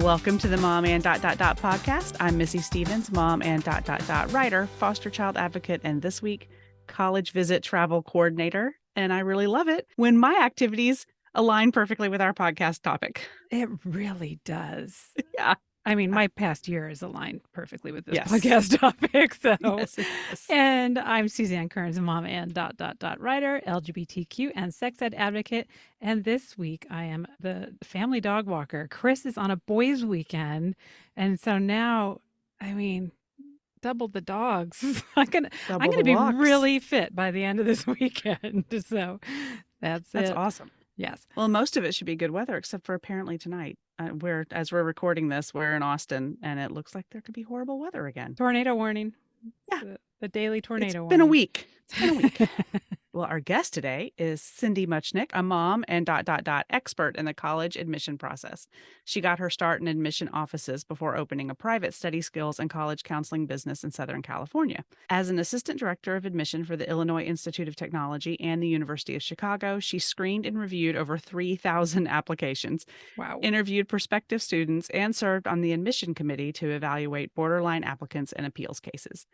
Welcome to the Mom and podcast. I'm Missy Stevens, mom and writer, foster child advocate, and this week, college visit travel coordinator. And I really love it when my activities align perfectly with our podcast topic. It really does. Yeah. I mean, my past year is aligned perfectly with this Yes. podcast topic. So, Yes. And I'm Suzanne Kearns, mom and writer, LGBTQ and sex ed advocate. And this week I am the family dog walker. Chris is on a boys' weekend. And so now, I mean, double the dogs. I'm gonna be really fit by the end of this weekend. So that's it. That's awesome. Yes. Well, most of it should be good weather, except for apparently tonight. As we're recording this, we're in Austin, and it looks like there could be horrible weather again. Tornado warning. Yeah. The daily tornado warning. It's been a week. Well, our guest today is Cindy Muchnick, a mom and expert in the college admission process. She got her start in admission offices before opening a private study skills and college counseling business in Southern California. As an assistant director of admission for the Illinois Institute of Technology and the University of Chicago, she screened and reviewed over 3,000 applications, interviewed prospective students, and served on the admission committee to evaluate borderline applicants and appeals cases.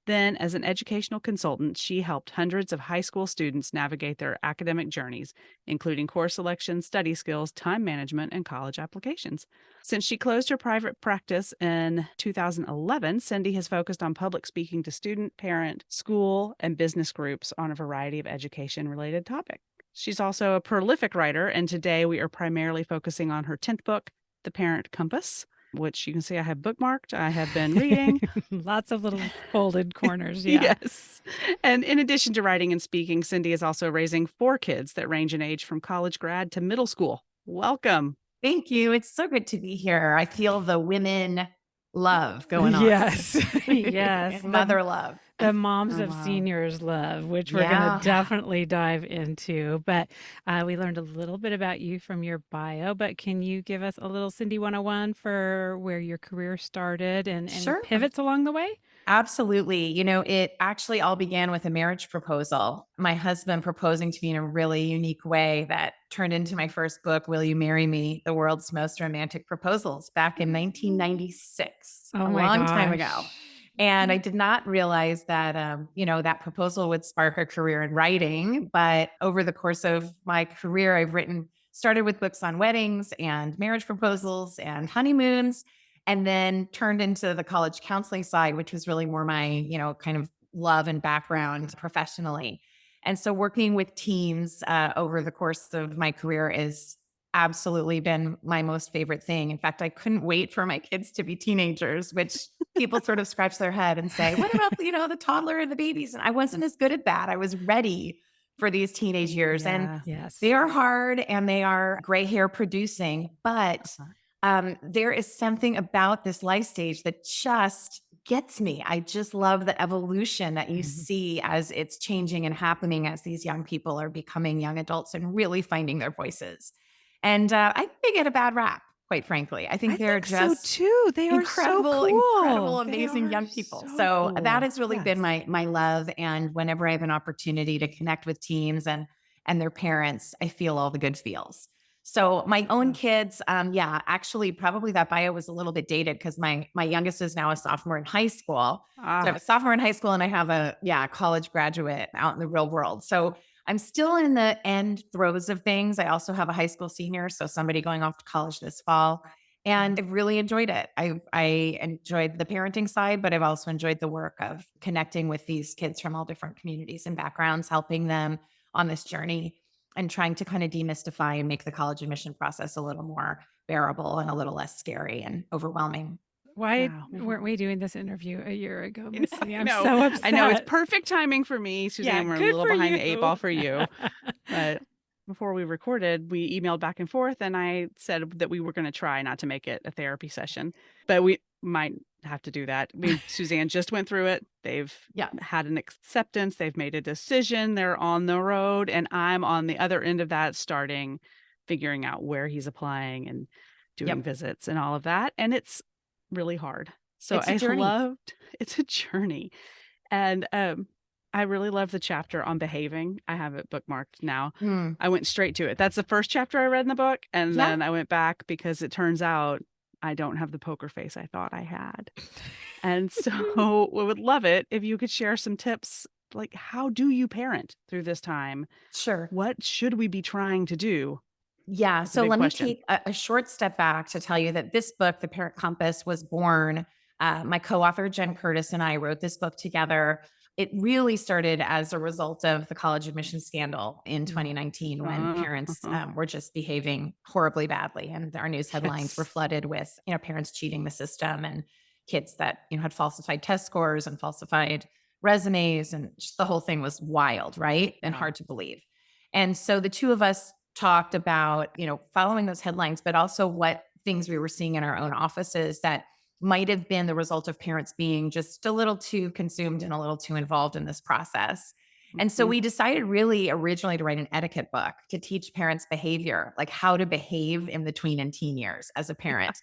Then, as an educational consultant, she helped hundreds of high school students navigate their academic journeys, including course selection, study skills, time management, and college applications. Since she closed her private practice in 2011, Cindy has focused on public speaking to student, parent, school, and business groups on a variety of education-related topics. She's also a prolific writer, and today we are primarily focusing on her 10th book, The Parent Compass, which you can see I have bookmarked. I have been reading. Lots of little folded corners. Yeah. Yes. And in addition to writing and speaking, Cindy is also raising 4 kids that range in age from college grad to middle school. Welcome. Thank you. It's so good to be here. I feel the women love going on. Yes. Yes. And mother love. The moms of seniors love, which we're going to definitely dive into. But we learned a little bit about you from your bio, but can you give us a little Cindy 101 for where your career started and pivots along the way? Absolutely. You know, it actually all began with a marriage proposal. My husband proposing to me in a really unique way that turned into my first book, Will You Marry Me? The World's Most Romantic Proposals, back in 1996, a long time ago. And I did not realize that, that proposal would spark a career in writing. But over the course of my career, I've started with books on weddings and marriage proposals and honeymoons, and then turned into the college counseling side, which was really more my, kind of love and background professionally. And so working with teams over the course of my career is absolutely been my most favorite thing. In fact, I couldn't wait for my kids to be teenagers, which people sort of scratch their head and say, what about, the toddler and the babies? And I wasn't as good at that. I was ready for these teenage years. And they are hard and they are gray hair producing, but there is something about this life stage that just gets me. I just love the evolution that you see as it's changing and happening as these young people are becoming young adults and really finding their voices. And I think they get a bad rap, quite frankly. I think they're just so too. They are incredible, so cool. incredible, amazing young people. So that has really been my love. And whenever I have an opportunity to connect with teams and their parents, I feel all the good feels. So my own kids, actually probably that bio was a little bit dated because my youngest is now a sophomore in high school. So I have a sophomore in high school and I have a college graduate out in the real world. So I'm still in the end throes of things. I also have a high school senior, so somebody going off to college this fall. And I've really enjoyed it. I enjoyed the parenting side, but I've also enjoyed the work of connecting with these kids from all different communities and backgrounds, helping them on this journey and trying to kind of demystify and make the college admission process a little more bearable and a little less scary and overwhelming. Why weren't we doing this interview a year ago, Missy? I'm so upset. I know it's perfect timing for me, Suzanne. We're a little behind the 8 ball for you. But before we recorded, we emailed back and forth, and I said that we were going to try not to make it a therapy session, but we might have to do that. Suzanne just went through it. They've had an acceptance. They've made a decision. They're on the road, and I'm on the other end of that, figuring out where he's applying and doing visits and all of that. And it's really hard. So it's a journey. And I really love the chapter on behaving. I have it bookmarked now. I went straight to it. That's the first chapter I read in the book. And then I went back because it turns out I don't have the poker face I thought I had. And so we would love it if you could share some tips. Like, how do you parent through this time? Sure. What should we be trying to do? Yeah. It's a So big let me question. take a short step back to tell you that this book, The Parent Compass, was born. My co author, Jen Curtis, and I wrote this book together. It really started as a result of the college admission scandal in Mm. 2019 when Uh, parents were just behaving horribly badly. And our news headlines were yes. flooded with, parents cheating the system and kids that, had falsified test scores and falsified resumes. And just the whole thing was wild, right? And Yeah. hard to believe. And so the two of us talked about, following those headlines, but also what things we were seeing in our own offices that might have been the result of parents being just a little too consumed and a little too involved in this process. And so Mhm. we decided really originally to write an etiquette book to teach parents behavior, like how to behave in the tween and teen years as a parent.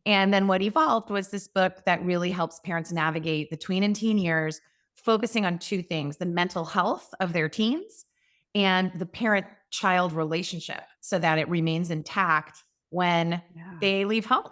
And then what evolved was this book that really helps parents navigate the tween and teen years, focusing on two things: the mental health of their teens and the parent child relationship so that it remains intact when Yeah. they leave home.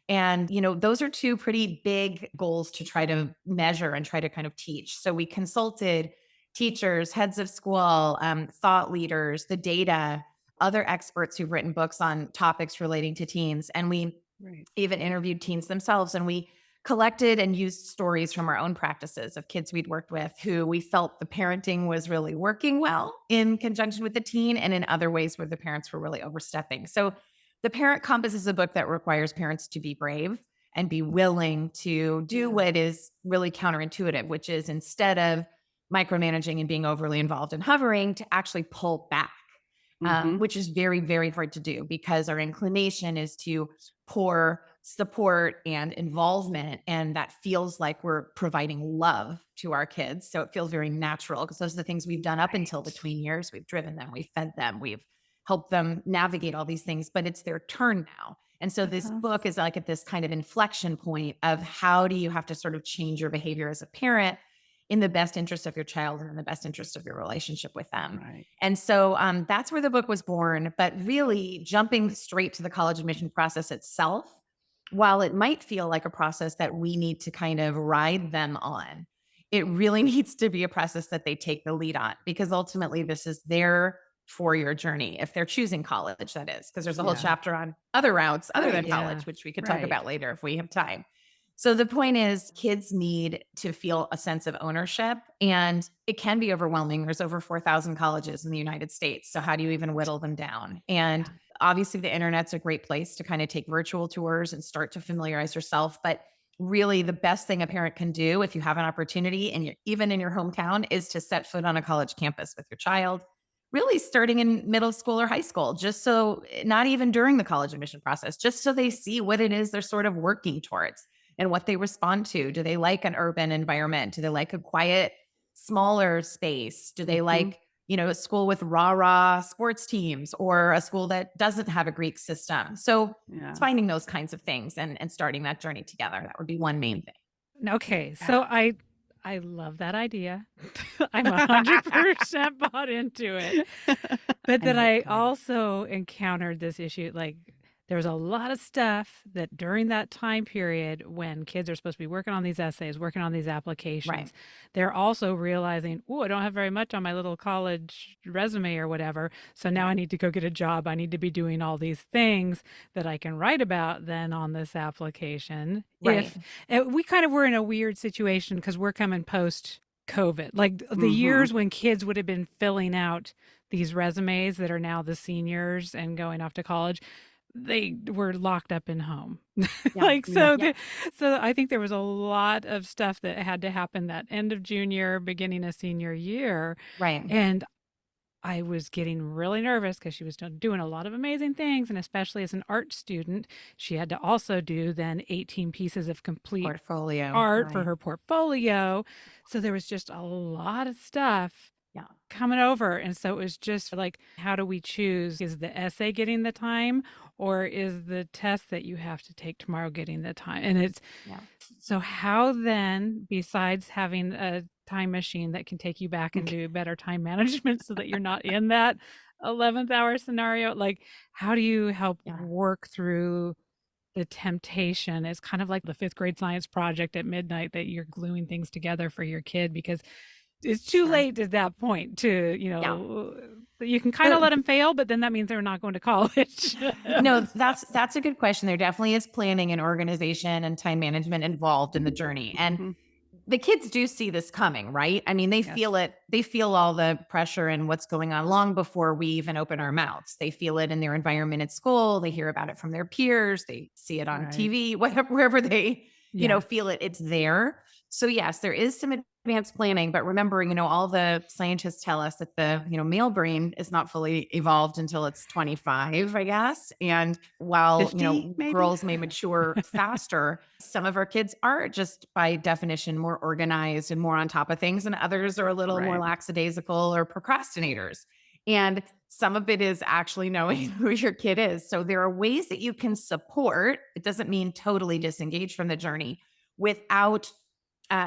And, those are two pretty big goals to try to measure and try to kind of teach. So we consulted teachers, heads of school, thought leaders, the data, other experts who've written books on topics relating to teens. And we Right. even interviewed teens themselves. And we collected and used stories from our own practices of kids we'd worked with who we felt the parenting was really working well in conjunction with the teen, and in other ways where the parents were really overstepping. So, The Parent Compass is a book that requires parents to be brave and be willing to do Yeah. what is really counterintuitive, which is instead of micromanaging and being overly involved and hovering, to actually pull back, Mhm. which is very, very hard to do because our inclination is to pour support and involvement. And that feels like we're providing love to our kids. So it feels very natural because those are the things we've done up until the Right. tween years. We've driven them, we've fed them, we've helped them navigate all these things, but it's their turn now. And so this Uh-huh. book is like at this kind of inflection point of how do you have to sort of change your behavior as a parent in the best interest of your child and in the best interest of your relationship with them. Right. And so that's where the book was born. But really, jumping straight to the college admission process itself, while it might feel like a process that we need to kind of ride them on, it really needs to be a process that they take the lead on, because ultimately this is their 4-year journey if they're choosing college, that is, because there's a whole Yeah. chapter on other routes other than Right. Yeah. college, which we could talk Right. about later if we have time. So the point is, kids need to feel a sense of ownership, and it can be overwhelming. There's over 4,000 colleges in the United States. So how do you even whittle them down? And Yeah. obviously the internet's a great place to kind of take virtual tours and start to familiarize yourself. But really the best thing a parent can do if you have an opportunity and you're even in your hometown is to set foot on a college campus with your child, really starting in middle school or high school, just so not even during the college admission process, just so they see what it is they're sort of working towards and what they respond to. Do they like an urban environment? Do they like a quiet, smaller space? Do they Mhm. like, a school with rah sports teams or a school that doesn't have a Greek system? So it's Yeah. finding those kinds of things and starting that journey together. That would be one main Okay, Yeah. so I love that idea. I'm 100% bought into it. But then thing. I also encountered this issue, like, there was a lot of stuff that during that time period when kids are supposed to be working on these essays, working on these Right. applications, they're also realizing, "Oh, I don't have very much on my little college resume or whatever, so now Yeah. I need to go get a job. I need to be doing all these things that I can write about then on this application." Right. We kind of were in a weird situation because we're coming post COVID, like the Mhm. years when kids would have been filling out these resumes that are now the seniors and going off to college, they were locked up in home. Yeah. Like, Yeah. so so I think there was a lot of stuff that had to happen that end of junior, beginning of senior year. Right. And I was getting really nervous because she was doing a lot of amazing things. And especially as an art student, she had to also do then 18 pieces of complete Portfolio. art for Right. her portfolio. So there was just a lot of stuff Yeah. coming over. And so it was just like, how do we choose? Is the essay getting the time, or is the test that you have to take tomorrow getting the time? And it's Yeah. so how then, besides having a time machine that can take you back and do better time management so that you're not in that 11th hour scenario, like, how do you help Yeah. work through the temptation is kind of like the fifth grade science project at midnight that you're gluing things together for your kid because it's too Sure. late at that point to, Yeah. you can kind of The, let them fail, but then that means they're not going to college. no, that's a good question. There definitely is planning and organization and time management involved in the journey. And Mhm. the kids do see this coming, right? I mean, they Yes. feel it. They feel all the pressure and what's going on long before we even open our mouths. They feel it in their environment at school. They hear about it from their peers. They see it on Right. TV, whatever, wherever they, Yeah. feel it, it's there. So yes, there is some advanced planning, but remember, all the scientists tell us that the, male brain is not fully evolved until it's 25, I guess. And while, 50 maybe? girls may mature faster, some of our kids are just by definition more organized and more on top of things, and others are a little more Right. lackadaisical or procrastinators. And some of it is actually knowing who your kid is. So there are ways that you can support. It doesn't mean totally disengage from the journey without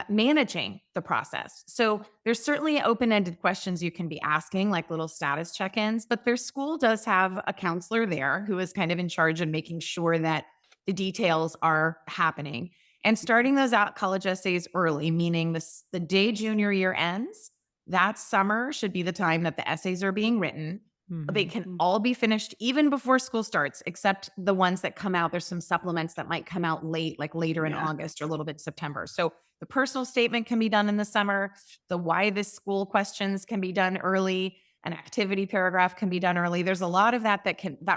managing the process. So there's certainly open-ended questions you can be asking, like little status check-ins, but their school does have a counselor there who is kind of in charge of making sure that the details are happening. And starting those out college essays early, meaning the day junior year ends, that summer should be the time that the essays are being written. They Mhm. can Mm. all be finished even before school starts, except the ones that come out. There's some supplements that might come out late, like later in Yeah. August or a little bit September. So the personal statement can be done in the summer. The why this school questions can be done early. An activity paragraph can be done early. There's a lot of that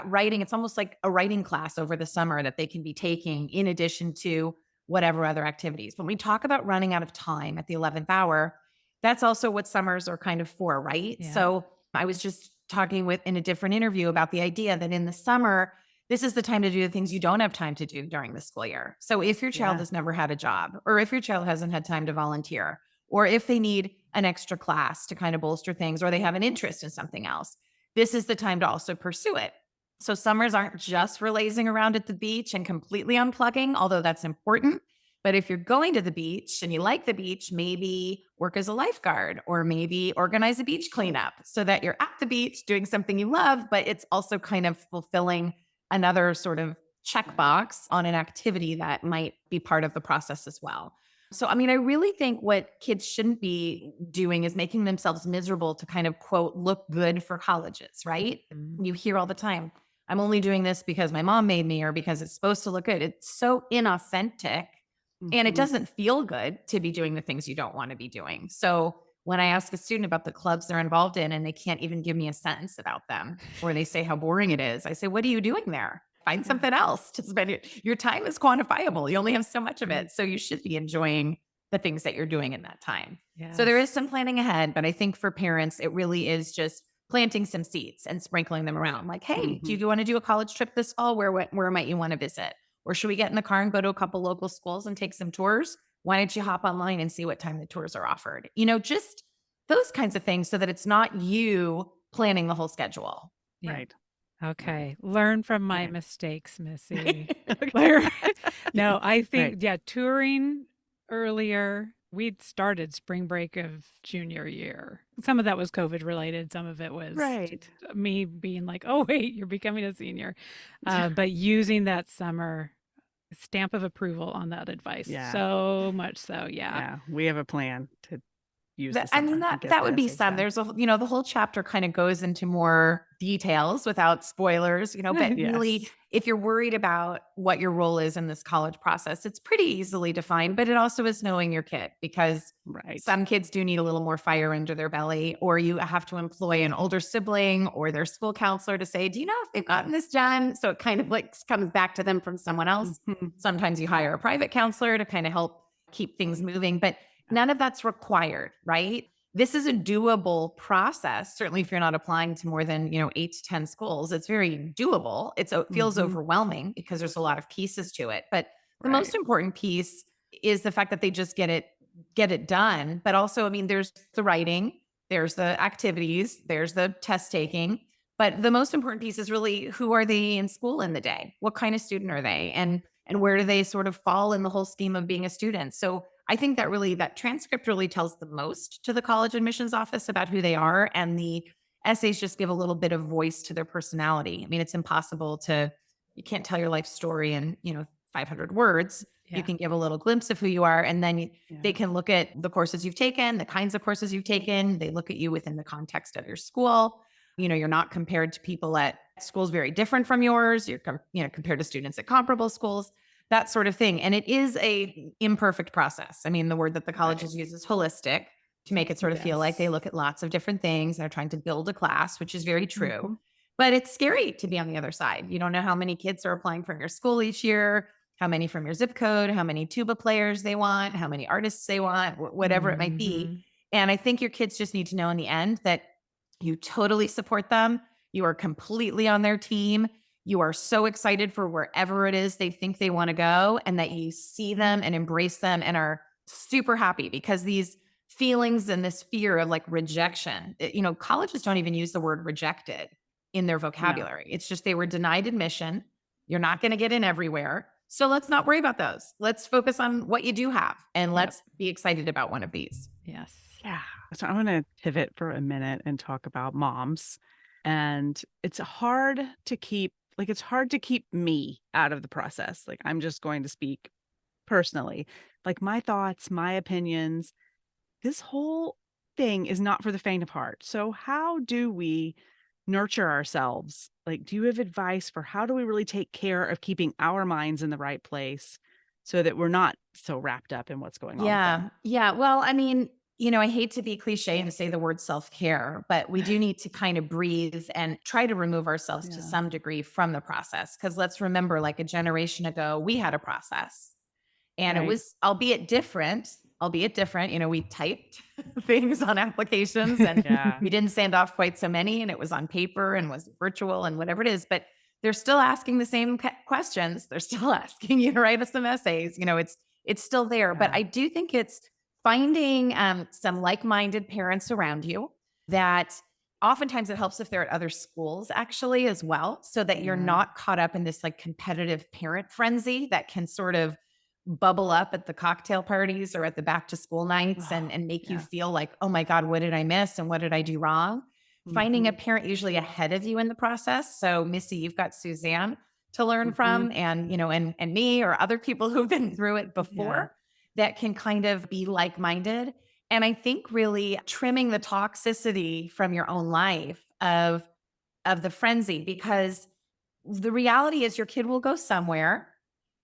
writing. It's almost like a writing class over the summer that they can be taking in addition to whatever other activities. When we talk about running out of time at the 11th hour, that's also what summers are kind of for, right? Yeah. So I was just talking with in a different interview about the idea that in the summer, this is the time to do the things you don't have time to do during the school year. So if your child Yeah. has never had a job, or if your child hasn't had time to volunteer, or if they need an extra class to kind of bolster things, or they have an interest in something else, this is the time to also pursue it. So summers aren't just for lazing around at the beach and completely unplugging, although that's important. But if you're going to the beach and you like the beach, maybe work as a lifeguard or maybe organize a beach cleanup so that you're at the beach doing something you love, but it's also kind of fulfilling another sort of checkbox on an activity that might be part of the process as well. So, I mean, I really think what kids shouldn't be doing is making themselves miserable to kind of quote, look good for colleges, right? Mhm. You hear all the time, I'm only doing this because my mom made me or because it's supposed to look good. It's so inauthentic and it Mhm. doesn't feel good to be doing the things you don't want to be doing. So, when I ask a student about the clubs they're involved in and they can't even give me a sentence about them, or they say how boring it is, I say, what are you doing there? Find Yeah. something else to spend your time is quantifiable. You only have so much of Right. it. So you should be enjoying the things that you're doing in that time. So there Yes. is some planning ahead, but I think for parents, it really is just planting some seeds and sprinkling them around. Like, hey, do Mhm. you want to do a college trip this fall? Where might you want to visit? Or should we get in the car and go to a couple local schools and take some tours? Why don't you hop online and see what time the tours are offered? Just those kinds of things so that it's not you planning the whole schedule. Yeah. Right. Right. Okay. Learn from my Okay. mistakes, Missy. Okay. Learn. No, I Right. think, yeah, touring earlier. We'd started spring break of junior year. Some of that was COVID related. Some of it was Right. me being like, oh, wait, you're becoming a senior. But using that summer stamp of approval on that advice. Yeah. So much so. Yeah. Yeah. We have a plan to use the I mean, summer and get that the would be essays some. done. There's the whole chapter kind of goes into more details without spoilers, but really, Yes. if you're worried about what your role is in this college process, it's pretty easily defined, but it also is knowing your kid because Right. some kids do need a little more fire under their belly, or you have to employ an older sibling or their school counselor to say, do you know if they've gotten this done? So it kind of like comes back to them from someone else. Mhm. Sometimes you hire a private counselor to kind of help keep things moving, but none of that's required, right? This is a doable process. Certainly, if you're not applying to more than 8 to 10 schools, it's very doable. It feels Mhm. overwhelming because there's a lot of pieces to it. But the most Right. important piece is the fact that they just get it done. But also, I mean, there's the writing, there's the activities, there's the test taking. But the most important piece is really who are they in school in the day? What kind of student are they? And where do they sort of fall in the whole scheme of being a student? So I think that transcript really tells the most to the college admissions office about who they are. And the essays just give a little bit of voice to their personality. I mean, it's impossible to You can't tell your life story in, 500 words. You Yeah. can give a little glimpse of who you are. And then they Yeah. can look at the courses you've taken, the kinds of courses you've taken. They look at you within the context of your school. You're not compared to people at schools very different from yours. You're, compared to students at comparable schools, that sort of thing. And it is a imperfect process. I mean, the word that the Right. colleges use is holistic to make it sort of feel like they Yes. look at lots of different things. They're trying to build a class, which is very true. Mhm. But it's scary to be on the other side. You don't know how many kids are applying from your school each year, how many from your zip code, how many tuba players they want, how many artists they want, whatever it might be. Mhm. And I think your kids just need to know in the end that you totally support them. You are completely on their team. You are so excited for wherever it is they think they want to go, and that you see them and embrace them and are super happy, because these feelings and this fear of like rejection, colleges don't even use the word rejected in their No. vocabulary. It's just they were denied admission. You're not going to get in everywhere. So let's not worry about those. Let's focus on what you do have, and Yep. let's be excited about one of these. Yes. Yeah. So I'm going to pivot for a minute and talk about moms. And it's hard to keep me out of the process. Like, I'm just going to speak personally. Like, my thoughts, my opinions, this whole thing is not for the faint of heart. So how do we nurture ourselves? Like, do you have advice for how do we really take care of keeping our minds in the right place so that we're not so wrapped up in what's going on with Yeah. them? Yeah. Well, I mean, I hate to be cliche and say the word self care, but we do need to kind of breathe and try to remove ourselves to Yeah. some degree from the process. Because let's remember, like a generation ago, we had a process. And it Right. was, albeit different, we typed things on applications, and Yeah. we didn't send off quite so many, and it was on paper and was virtual and whatever it is, but they're still asking the same questions. They're still asking you to write us some essays. It's still there, but Yeah. I do think it's finding some like-minded parents around you that oftentimes it helps if they're at other schools actually as well, so that you're Yeah. not caught up in this like competitive parent frenzy that can sort of bubble up at the cocktail parties or at the back to school nights, Oh, and make you yeah. feel like, oh my God, what did I miss? And what did I do wrong? Finding a Mhm. parent usually ahead of you in the process. So Missy, you've got Suzanne to learn Mhm. from, and and me or other people who've been through it Yeah. before that can kind of be like-minded. And I think really trimming the toxicity from your own life of the frenzy, because the reality is your kid will go somewhere,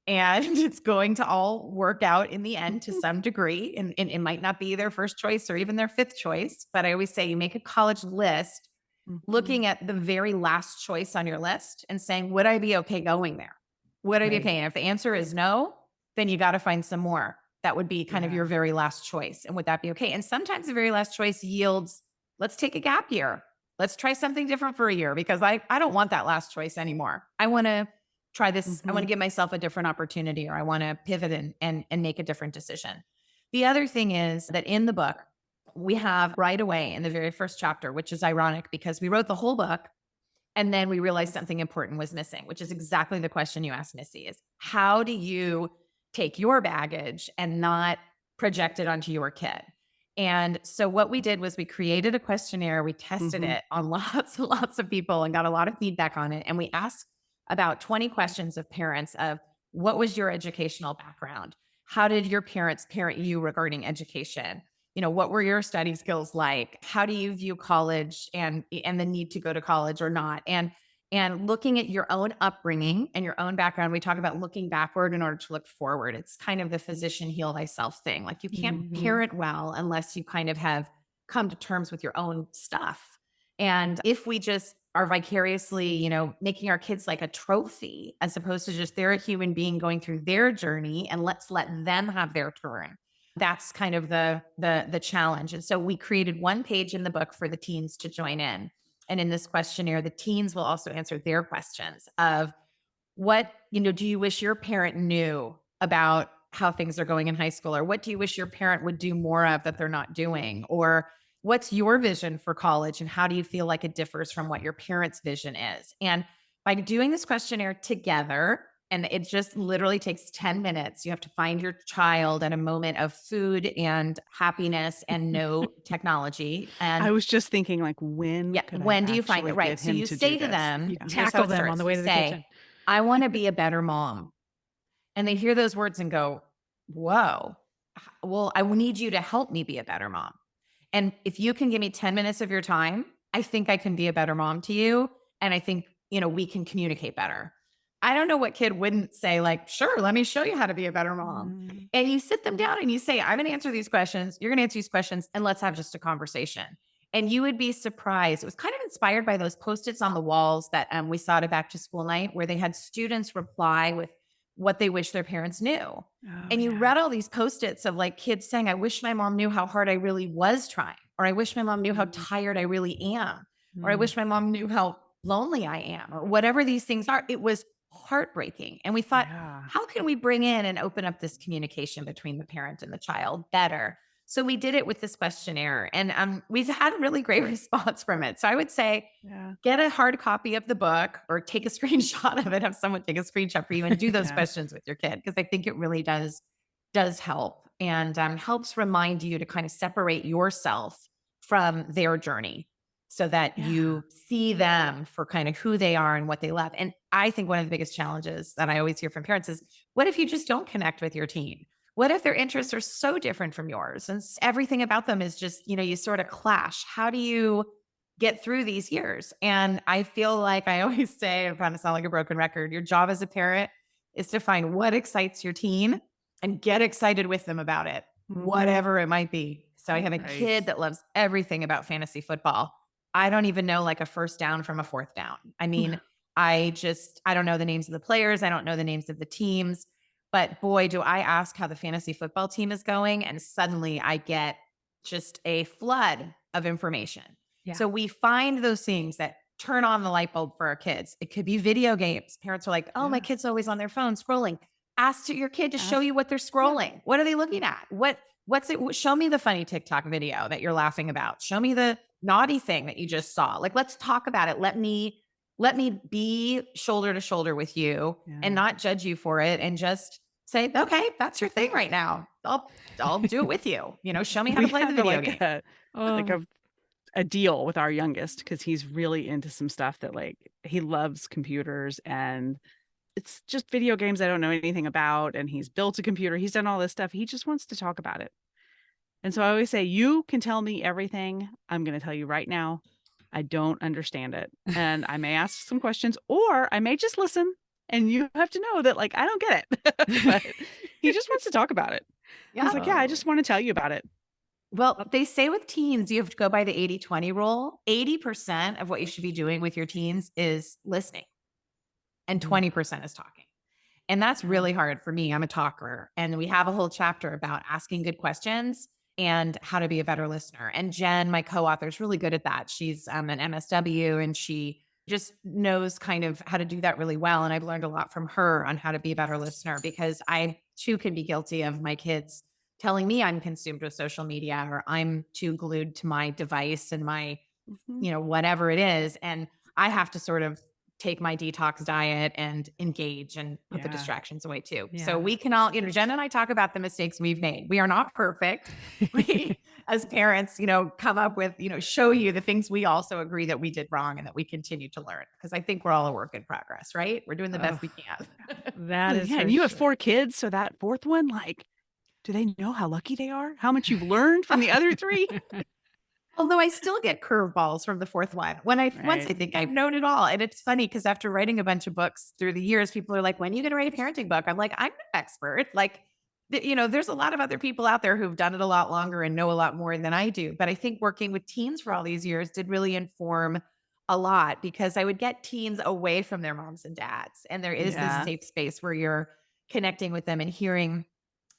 and it's going to all work out in the end to some degree. And it might not be their first choice or even their fifth choice. But I always say you make a college list Mhm. looking at the very last choice on your list and saying, would I be okay going there? Would I be Right. okay? And if the answer is no, then you got to find some more. That would be kind of Yeah. your very last choice. And would that be okay? And sometimes the very last choice yields, let's take a gap year. Let's try something different for a year, because I don't want that last choice anymore. I want to try this. I want to Mhm. give myself a different opportunity, or I want to pivot and make a different decision. The other thing is that in the book, we have right away in the very first chapter, which is ironic because we wrote the whole book and then we realized something important was missing, which is exactly the question you asked Missy, is how do you take your baggage and not project it onto your kid? And so what we did was we created a questionnaire, we tested Mhm. it on lots and lots of people and got a lot of feedback on it. And we asked about 20 questions of parents of, what was your educational background? How did your parents parent you regarding education? What were your study skills like? How do you view college and the need to go to college or not? And looking at your own upbringing and your own background, we talk about looking backward in order to look forward. It's kind of the physician heal thyself thing. Like you can't Mhm. parent well unless you kind of have come to terms with your own stuff. And if we just are vicariously, making our kids like a trophy as opposed to just they're a human being going through their journey, and let's let them have their turn. That's kind of the challenge. And so we created one page in the book for the teens to join in. And in this questionnaire, the teens will also answer their questions of, what, do you wish your parent knew about how things are going in high school? Or what do you wish your parent would do more of that they're not doing? Or what's your vision for college and how do you feel like it differs from what your parents' vision is? And by doing this questionnaire together, and it just literally takes 10 minutes, you have to find your child at a moment of food and happiness and no technology. And I was just thinking, like, when yeah, could I when do you find it? actually Right. get So him you to do say to this? them, You Yeah. here's how tackle it them on starts. the You way to the say, kitchen. I want to be a better mom. And they hear those words and go, whoa, well, I need you to help me be a better mom. And if you can give me 10 minutes of your time, I think I can be a better mom to you. And I think, we can communicate better. I don't know what kid wouldn't say, like, sure, let me show you how to be a better mom. Mm. And you sit them down and you say, I'm going to answer these questions. You're going to answer these questions, and let's have just a conversation. And you would be surprised. It was kind of inspired by those Post-its on the walls that we saw at a back to school night, where they had students reply with what they wish their parents knew. Oh, And you yeah. read all these Post-its of like kids saying, I wish my mom knew how hard I really was trying, or I wish my mom knew how tired I really am, or I Mm. wish my mom knew how lonely I am, or whatever these things are. It was heartbreaking. And we thought, Yeah. how can we bring in and open up this communication between the parent and the child better? So we did it with this questionnaire, and we've had a really great response from it. So I would say, Yeah. get a hard copy of the book or take a screenshot of it, have someone take a screenshot for you and do those Yeah. questions with your kid. Cause I think it really does help, and helps remind you to kind of separate yourself from their journey so that Yeah. you see them for kind of who they are and what they love. And I think one of the biggest challenges that I always hear from parents is, what if you just don't connect with your teen? What if their interests are so different from yours and everything about them is just, you sort of clash? How do you get through these years? And I feel like I always say, I'm trying to sound like a broken record, your job as a parent is to find what excites your teen and get excited with them about it, whatever it might be. So I have a Right. kid that loves everything about fantasy football. I don't even know like a first down from a fourth down. I mean, I don't know the names of the players. I don't know the names of the teams. But boy, do I ask how the fantasy football team is going. And suddenly I get just a flood of information. Yeah. So we find those things that turn on the light bulb for our kids. It could be video games. Parents are like, oh, my Yeah. kid's always on their phone scrolling. Ask your kid to show Ask- you what they're scrolling. What are they looking at? What's it? Show me the funny TikTok video that you're laughing about. Show me the naughty thing that you just saw. Like, let's talk about it. Let me be shoulder to shoulder with you Yeah. and not judge you for it, and just say, okay, that's your thing right now. I'll do it with you. Show me how to We play the have video like game. like Oh, a deal with our youngest because he's really into some stuff that like he loves computers, and it's just video games I don't know anything about, and he's built a computer, he's done all this stuff, he just wants to talk about it. And so I always say, you can tell me everything, I'm going to tell you right now, I don't understand it, and I may ask some questions, or I may just listen, and you have to know that like I don't get it. But he just wants to talk about it. He's like, yeah, I Oh. just want to tell you about it. Well, they say with teens, you have to go by the 80-20 rule. 80% of what you should be doing with your teens is listening, and 20% is talking. And that's Yeah. really hard for me. I'm a talker. And we have a whole chapter about asking good questions and how to be a better listener. And Jen, my co-author, is really good at that. She's an MSW, and she just knows kind of how to do that really well. And I've learned a lot from her on how to be a better listener, because I too can be guilty of my kids telling me I'm consumed with social media, or I'm too glued to my device and my, Mhm. whatever it is. And I have to sort of take my detox diet and engage and put the Yeah. distractions away too. Yeah. So we can all, Jen and I talk about the mistakes we've made. We are not perfect. We, as parents, come up with, show you the things we also agree that we did wrong and that we continue to learn. Because I think we're all a work in progress, right? We're doing the best we can. That Well, is yeah, for and you have sure. 4 kids, so that 4th one, like, do they know how lucky they are? How much you've learned from the other 3? Although I still get curveballs from the fourth one once Right. I think I've known it all. And it's funny because after writing a bunch of books through the years, people are like, when are you going to write a parenting book? I'm like, I'm no expert. Like, there's a lot of other people out there who've done it a lot longer and know a lot more than I do. But I think working with teens for all these years did really inform a lot, because I would get teens away from their moms and dads. And there is this Yeah. safe space where you're connecting with them and hearing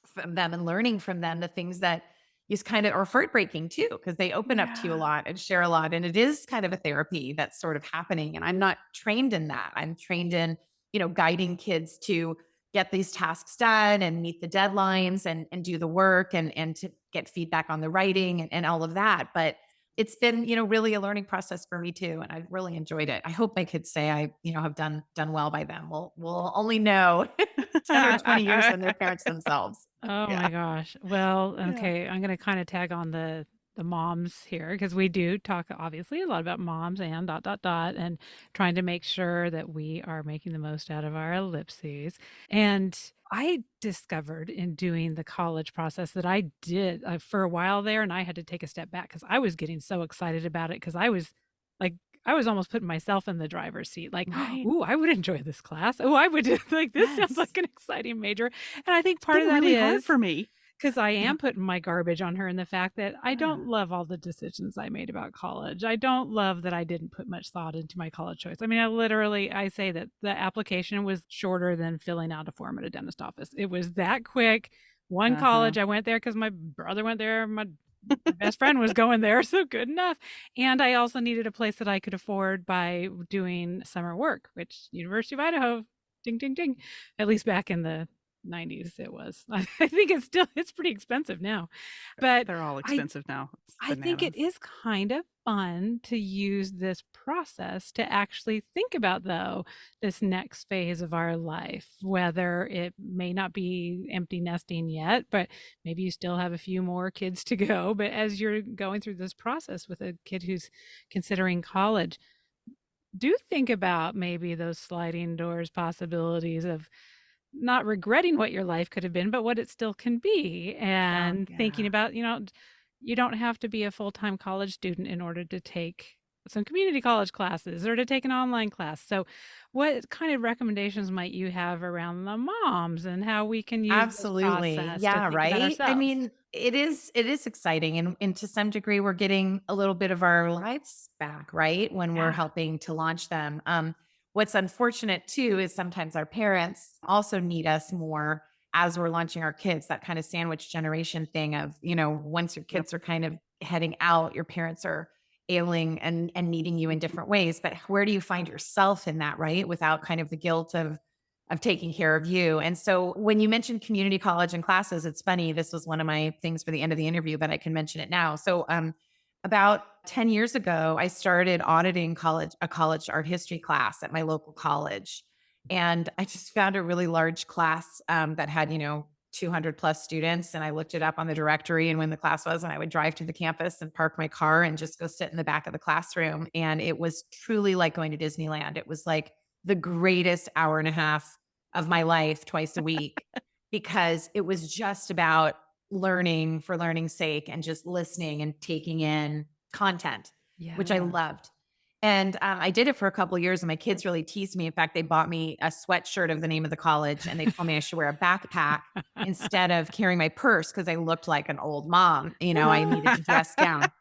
from them and learning from them the things that is kind of are heartbreaking too, because they open up to you a Yeah. lot and share a lot. And it is kind of a therapy that's sort of happening. And I'm not trained in that. I'm trained in, guiding kids to get these tasks done and meet the deadlines and do the work and to get feedback on the writing and all of that. But it's been, really a learning process for me too. And I've really enjoyed it. I hope my kids say I, have done well by them. We'll only know 10 or 20 years when they're parents themselves. Oh Yeah. my gosh. Well, Yeah. okay, I'm gonna kind of tag on the the moms here, because we do talk obviously a lot about moms and and trying to make sure that we are making the most out of our ellipses. And I discovered in doing the college process that I did for a while there, and I had to take a step back because I was getting so excited about it because like, I was almost putting myself in the driver's seat, like, Right. "Ooh, I would enjoy this class. Oh, I would like, this sounds Yes. like an exciting major." And I think It's part of been that really hard is for me. because I Yeah. am putting my garbage on her in the fact that I Yeah. don't love all the decisions I made about college. I don't love that I didn't put much thought into my college choice. I mean, I say that the application was shorter than filling out a form at a dentist office. It was that quick. One Uh-huh. college, I went there because my brother went there. My best friend was going there, so good enough. And I also needed a place that I could afford by doing summer work, which University of Idaho, ding, ding, ding, at least back in the 90s it was. I think it's pretty expensive now. But They're all I expensive now. It's I think it bananas. is kind of fun to use this process to actually think about, though, this next phase of our life, whether it may not be empty nesting yet, but maybe you still have a few more kids to go. But as you're going through this process with a kid who's considering college, do think about maybe those sliding doors possibilities of not regretting what your life could have been, but what it still can be, Yeah. and thinking Yeah. about, you don't have to be a full-time college student in order to take some community college classes or to take an online class. So what kind of recommendations might you have around the moms and how we can use this Absolutely. process to Yeah, think about right? I ourselves? mean, it is exciting and to some degree we're getting a little bit of our lives back, right? When we're Yeah. helping to launch them. What's unfortunate too is sometimes our parents also need us more as we're launching our kids, that kind of sandwich generation thing of, once your Yep. kids are kind of heading out, your parents are ailing and needing you in Mhm. different ways. But where do you find yourself in that, right? Without kind of the guilt of taking care of you. And so when you mentioned community college and classes, it's funny. This was one of my things for the end of the interview, but I can mention it now. So, about 10 years ago, I started auditing a college art history class at my local college. And I just found a really large class that had, 200 plus students. And I looked it up on the directory and when the class was, and I would drive to the campus and park my car and just go sit in the back of the classroom. And it was truly like going to Disneyland. It was like the greatest hour and a half of my life twice a week because it was just about learning for learning's sake and just listening and taking in content, which I Yeah. loved. And I did it for a couple of years, and my kids really teased me. In fact, they bought me a sweatshirt of the name of the college, and they told me I should wear a backpack instead of carrying my purse because I looked like an old mom. I needed to dress down.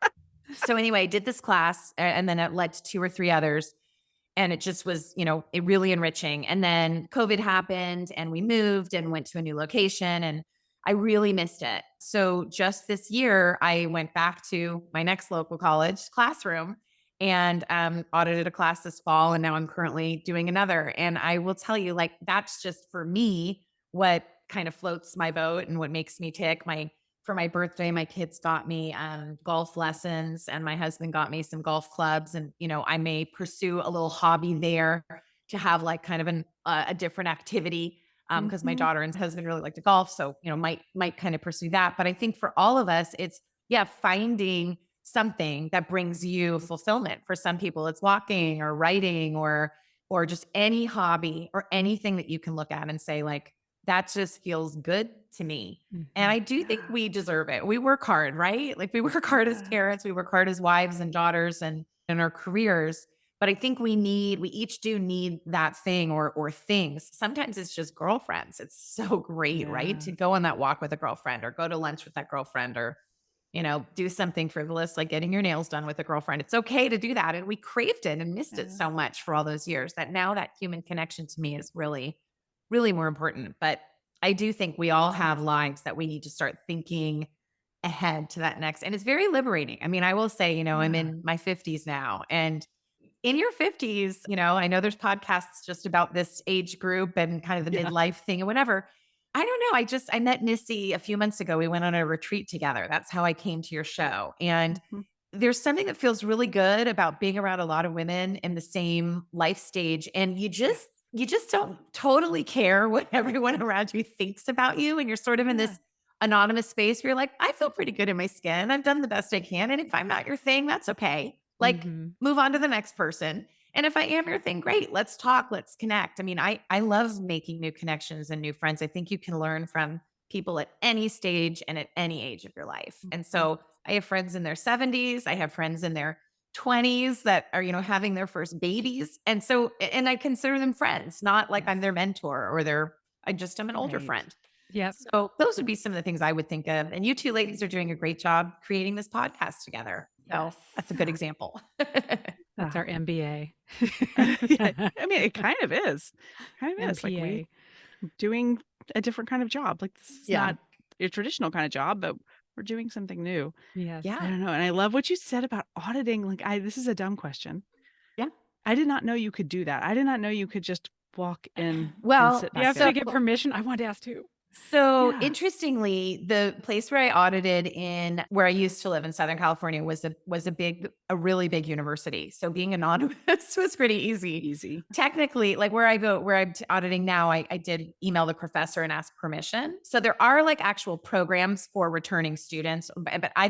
So anyway, I did this class, and then it led to two or three others. And it just was, it really enriching. And then COVID happened and we moved and went to a new location and I really missed it. So just this year, I went back to my next local college classroom and audited a class this fall. And now I'm currently doing another. And I will tell you, like, that's just for me what kind of floats my boat and what makes me tick. For my birthday, my kids got me golf lessons and my husband got me some golf clubs. And, I may pursue a little hobby there to have like kind of a different activity because my Mhm. daughter and husband really like to golf. So, might kind of pursue that. But I think for all of us, it's, yeah, finding something that brings you fulfillment. For some people, it's walking or writing or just any hobby or anything that you can look at and say, like, that just feels good to me. And Mhm. I do think Yeah. we deserve it. We work hard, right? Like we work hard as Yeah. parents, we work hard as wives and daughters and in our careers. But I think we each do need that thing or things. Sometimes it's just girlfriends. It's so great, right? Yeah. To go on that walk with a girlfriend or go to lunch with that girlfriend or, do something frivolous like getting your nails done with a girlfriend. It's okay to do that. And we craved it and missed it Yeah. so much for all those years that now that human connection to me is really, really more important. But I do think we all have lives that we need to start thinking ahead to that next. And it's very liberating. I mean, I will say, I'm Yeah. in my 50s now. And in your 50s, I know there's podcasts just about this age group and kind of the Yeah. midlife thing and whatever. I don't know. I met Missy a few months ago. We went on a retreat together. That's how I came to your show. And Mhm. there's something that feels really good about being around a lot of women in the same life stage. And Yes. you just don't totally care what everyone around you thinks about you. And you're sort of in Yeah. this anonymous space where you're like, I feel pretty good in my skin. I've done the best I can. And if I'm not your thing, that's okay. Like, move on to the next person. And if I am your thing, great. Let's talk. Let's connect. I mean, I love making new connections and new friends. I think you can learn from people at any stage and at any age of your life. And so I have friends in their 70s. I have friends in their 20s that are, having their first babies. And so, and I consider them friends, not like I'm their mentor or I just am an older Right. friend. Yep. So those would be some of the things I would think of. And you two ladies are doing a great job creating this podcast together. So that's a good example. That's our MBA. Yeah, I mean, it kind of is. Like MPA. doing a different kind of job. Like this is Yeah. not your traditional kind of job, but we're doing something new. Yes. Yeah. I don't know. And I love what you said about auditing. Like this is a dumb question. Yeah. I did not know you could do that. I did not know you could just walk in and Well, sit You back have there. to get permission. I wanted to ask too. So Yeah. interestingly, the place where I audited in where I used to live in Southern California was a really big university. So being anonymous was pretty easy. Technically, like where I'm auditing now, I did email the professor and ask permission. So there are like actual programs for returning students, but I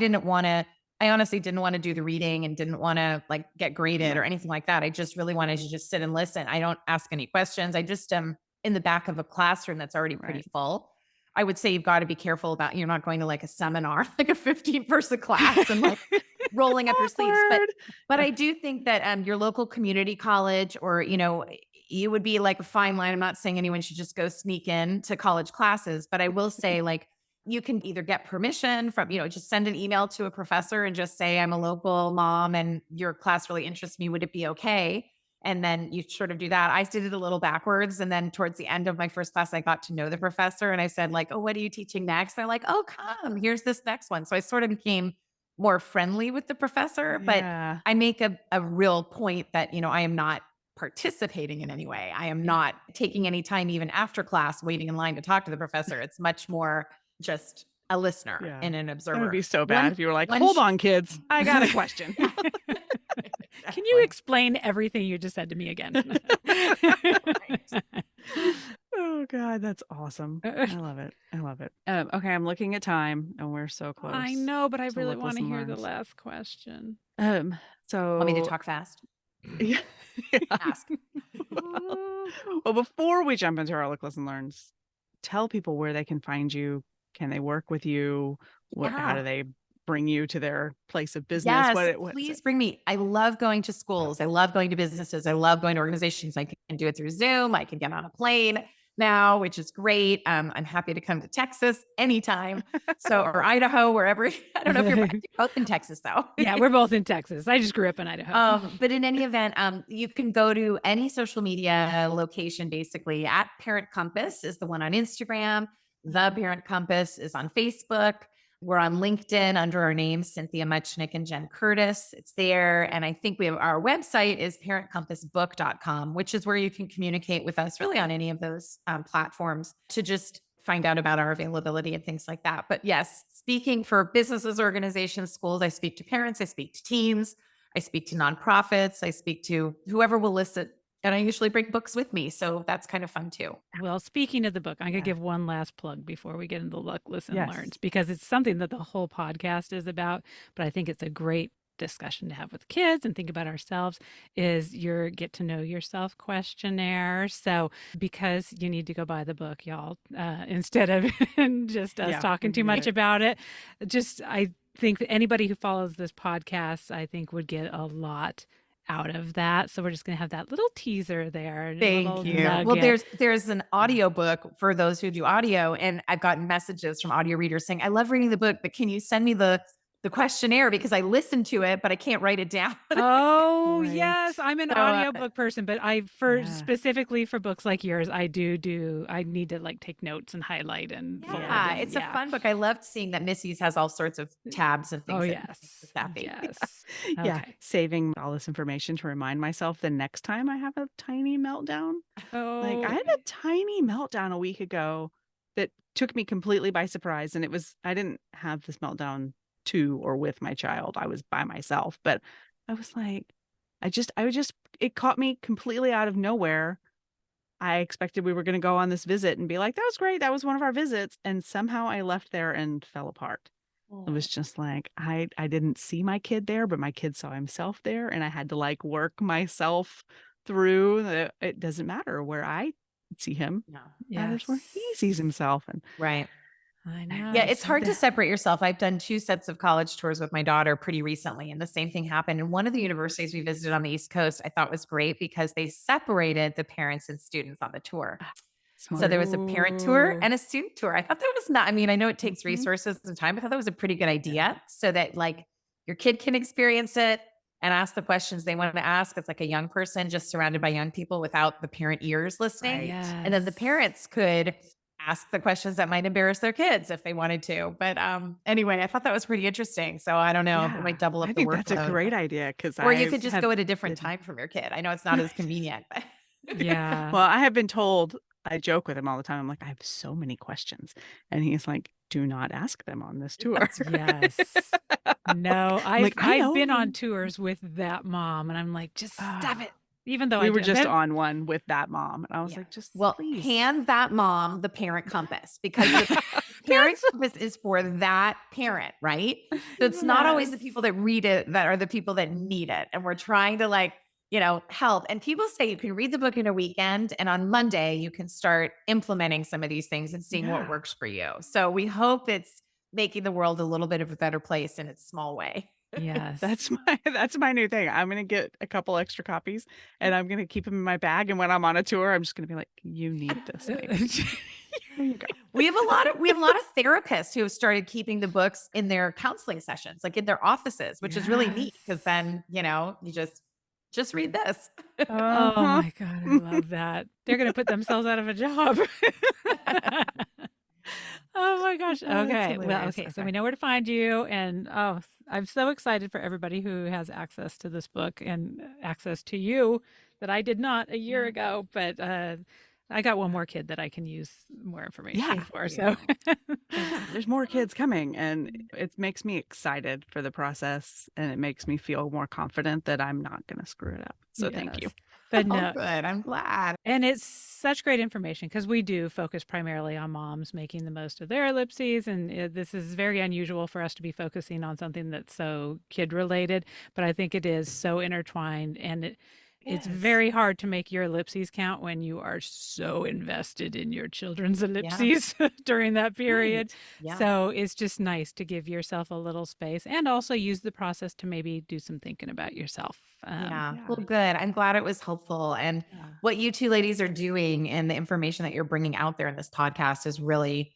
honestly didn't want to do the reading and didn't want to like get graded or anything like that. I just really wanted to just sit and listen. I don't ask any questions. I just am in the back of a classroom that's already pretty full. I would say you've got to be careful about, you're not going to like a seminar, like a 15-person class and like rolling up your sleeves. But I do think that your local community college or, you would be like a fine line. I'm not saying anyone should just go sneak in to college classes, but I will say like, you can either get permission from, just send an email to a professor and just say, I'm a local mom and your class really interests me. Would it be okay? And then you sort of do that. I did it a little backwards. And then towards the end of my first class, I got to know the professor and I said like, oh, what are you teaching next? They're like, oh, come, here's this next one. So I sort of became more friendly with the professor, but I make a real point that, I am not participating in any way. I am not taking any time even after class, waiting in line to talk to the professor. It's much more just a listener and an observer. That would be so bad if you were like, hold on, kids. I got a question. Can you explain everything you just said to me again? Oh, God, that's awesome. I love it. Okay, I'm looking at time and we're so close. I know, but I really want to hear the last question. So Want me to talk fast? Yeah. Ask. Well, before we jump into our Look, Listen, Learns, tell people where they can find you. Can they work with you? How do they bring you to their place of business? Yes, please bring me. I love going to schools. I love going to businesses. I love going to organizations. I can do it through Zoom. I can get on a plane now, which is great. I'm happy to come to Texas anytime. Or Idaho, wherever. I don't know if you're both in Texas though. Yeah, we're both in Texas. I just grew up in Idaho. But in any event, you can go to any social media location, basically at Parent Compass is the one on Instagram. The Parent Compass is on Facebook. We're on LinkedIn under our names, Cynthia Muchnick and Jen Curtis. It's there. And I think our website is parentcompassbook.com, which is where you can communicate with us really on any of those platforms to just find out about our availability and things like that. But yes, speaking for businesses, organizations, schools, I speak to parents, I speak to teams, I speak to nonprofits, I speak to whoever will listen. And I usually bring books with me. So that's kind of fun too. Well, speaking of the book, I'm going to give one last plug before we get into Look, Listen, Learns, because it's something that the whole podcast is about. But I think it's a great discussion to have with kids and think about ourselves is your get to know yourself questionnaire. So because you need to go buy the book, y'all, instead of just us talking too much about it, I think that anybody who follows this podcast, I think would get a lot out of that. So we're just going to have that little teaser there. Thank you. Nugget. Well, there's an audio book for those who do audio. And I've gotten messages from audio readers saying, I love reading the book, but can you send me the questionnaire because I listened to it, but I can't write it down. Oh, yes. I'm an audiobook person, but specifically for books like yours, I need to like take notes and highlight and it's a fun book. I loved seeing that Missy's has all sorts of tabs and things. Oh, yes. Yes. Okay. Saving all this information to remind myself the next time I have a tiny meltdown. Oh, like I had a tiny meltdown a week ago that took me completely by surprise. And I didn't have this meltdown to or with my child. I was by myself, but I was like, it caught me completely out of nowhere. I expected we were going to go on this visit and be like, that was great. That was one of our visits. And somehow I left there and fell apart. It was just like, I didn't see my kid there, but my kid saw himself there. And I had to like work myself through it doesn't matter where I see him. No. Matters where he Yes. sees himself. And Right. I know. Yeah, it's hard to separate yourself. I've done 2 sets of college tours with my daughter pretty recently, and the same thing happened. And one of the universities we visited on the East Coast, I thought was great because they separated the parents and students on the tour. So smart. there was a parent tour Ooh. and a student tour. I thought that was not, I mean, I know it takes Mhm. resources and time. I thought that was a pretty good idea so that like your kid can experience it and ask the questions they want to ask. It's like a young person just surrounded by young people without the parent ears listening. Right. And then the Yes. parents could ask the questions that might embarrass their kids if they wanted to. But anyway, I thought that was pretty interesting. So I don't know, it Yeah. might double I up the think that's a workload. great idea because Or you I could just have go at a different been time from your kid. I know it's not as convenient, but Yeah. well, I have been told I joke with him all the time. I'm like, I have so many questions. And he's like, do not ask them on this tour. that's Yes. No, I'm like, I I've know. been on tours with that mom, and I'm like, just stop it. Ah. Even though We I were do. just Then, on one with that mom. And I was yeah. like, just Well, please. hand that mom the parent compass because the parent compass is for that parent, right? So it's not always the people that read it that are the people that need it. And we're trying to like, help. And people say you can read the book in a weekend and on Monday you can start implementing some of these things and seeing what Yeah. works for you. So we hope it's making the world a little bit of a better place in its small way. yes. That's my new thing. I'm gonna get a couple extra copies and I'm gonna keep them in my bag. And when I'm on a tour, I'm just gonna be like, you need this, baby. Here you go. We have a lot of therapists who have started keeping the books in their counseling sessions, like in their offices, which is really neat because Yes. then, you just read this. Oh Uh-huh. my God, I love that. They're gonna put themselves out of a job. Oh my gosh. Oh, that's Okay. Well, hilarious. okay. So Okay. we know where to find you. And I'm so excited for everybody who has access to this book and access to you that I did not a year Yeah. ago. But I got one more kid that I can use more information Yeah. for. There So you Yeah, there's more kids coming, and it makes me excited for the process, and it makes me feel more confident that I'm not gonna screw it up. So thank you. yes. But Oh, no, good. I'm glad. and it's such great information because we do focus primarily on moms making the most of their ellipses. And this is very unusual for us to be focusing on something that's so kid related, but I think it is so intertwined. And it's Yes. very hard to make your ellipses count when you are so invested in your children's Yeah. ellipses during that period. Right. Yeah. So it's just nice to give yourself a little space and also use the process to maybe do some thinking about yourself. Yeah. Yeah. Well, good. I'm glad it was helpful. And Yeah. what you two ladies are doing and the information that you're bringing out there in this podcast is really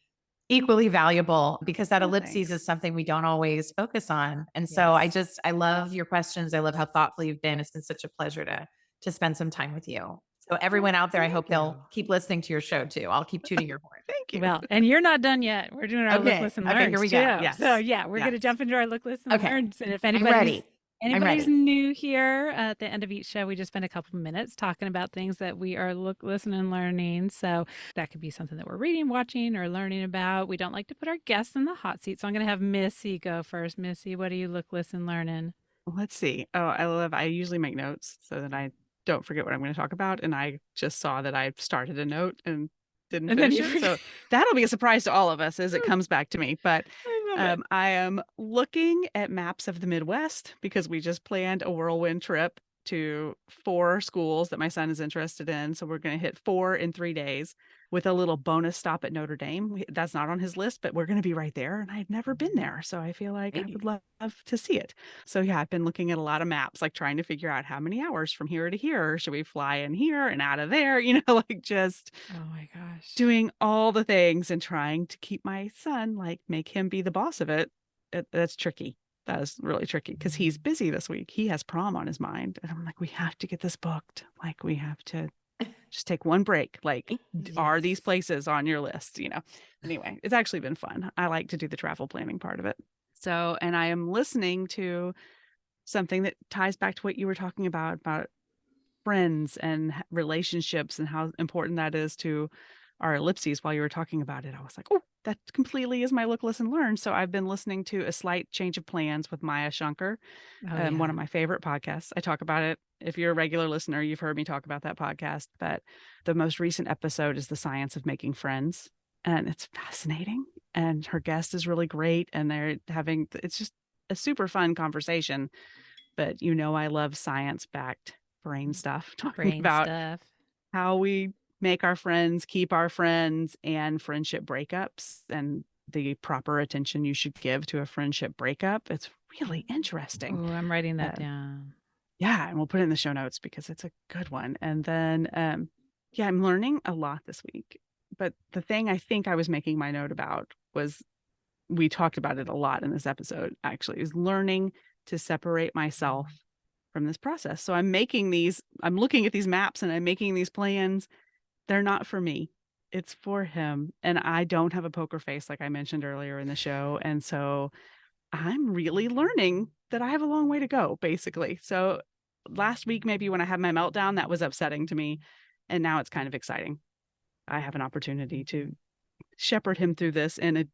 equally valuable because that Oh, ellipses is thanks. something we don't always focus on. And so Yes. I love your questions. I love how thoughtful you've been. It's been such a pleasure to spend some time with you. So Oh, everyone out there, I thank hope they'll you. keep listening to your show too. I'll keep tuning your horn. Thank you. Well, and you're not done yet. We're doing our look, Okay. listen, Okay, here learns we go. too. So Yes. yeah, we're gonna Yes. jump into our look, listen, Okay. learns. And if I'm ready. anybody's ready. new here at the end of each show, we just spend a couple of minutes talking about things that we are look, listen, and learning. So that could be something that we're reading, watching, or learning about. We don't like to put our guests in the hot seat. So I'm gonna have Missy go first. Missy, what do you look, listen, learning? Let's see. Oh, I usually make notes so that I don't forget what I'm going to talk about. And I just saw that I started a note and didn't And then finish you it. forget. So that'll be a surprise to all of us as it comes back to me. But I love it. I am looking at maps of the Midwest because we just planned a whirlwind trip to 4 schools that my son is interested in. So we're going to hit 4 in 3 days with a little bonus stop at Notre Dame. That's not on his list, but we're going to be right there. And I've never been there. So I feel like I would love to see it. So yeah, I've been looking at a lot of maps, like trying to figure out how many hours from here to here. Should we fly in here and out of there? Like just Oh my gosh. doing all the things and trying to keep my son, like make him be the boss of it. That's tricky. That is really tricky because he's busy this week. He has prom on his mind. And I'm like, we have to get this booked. Like, we have to just take one break. Like, are these Yes. places on your list? Anyway, it's actually been fun. I like to do the travel planning part of it. So, and I am listening to something that ties back to what you were talking about friends and relationships and how important that is to our ellipses while you were talking about it. I was like, oh, that completely is my look, listen, learn. So I've been listening to A Slight Change of Plans with Maya Shankar, Oh, one yeah. of my favorite podcasts. I talk about it. If you're a regular listener, you've heard me talk about that podcast. But the most recent episode is The Science of Making Friends. And it's fascinating. And her guest is really great. And it's just a super fun conversation. But I love science backed brain stuff, talking Brain about stuff. how we make our friends, keep our friends, and friendship breakups, and the proper attention you should give to a friendship breakup. It's really interesting. Oh, I'm writing that Uh, down. yeah, and we'll put it in the show notes because it's a good one. And then, yeah, I'm learning a lot this week. But the thing I think I was making my note about was, we talked about it a lot in this episode, actually, is learning to separate myself from this process. So I'm looking at these maps and I'm making these plans. They're not for me. It's for him. And I don't have a poker face, like I mentioned earlier in the show. And so I'm really learning that I have a long way to go, basically. So last week, maybe when I had my meltdown, that was upsetting to me. And now it's kind of exciting. I have an opportunity to shepherd him through this in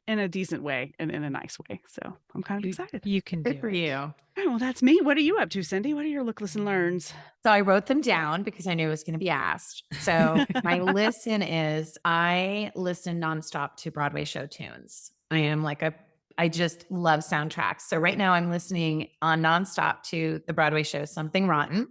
a decent way and in a nice way. So I'm kind of excited. You can Good do for it. you. All right, well, that's me. What are you up to, Cindy? What are your look, listen, learns? So I wrote them down because I knew it was going to be asked. So my listen is I listen nonstop to Broadway show tunes. I just love soundtracks. So right now I'm listening on nonstop to the Broadway show Something Rotten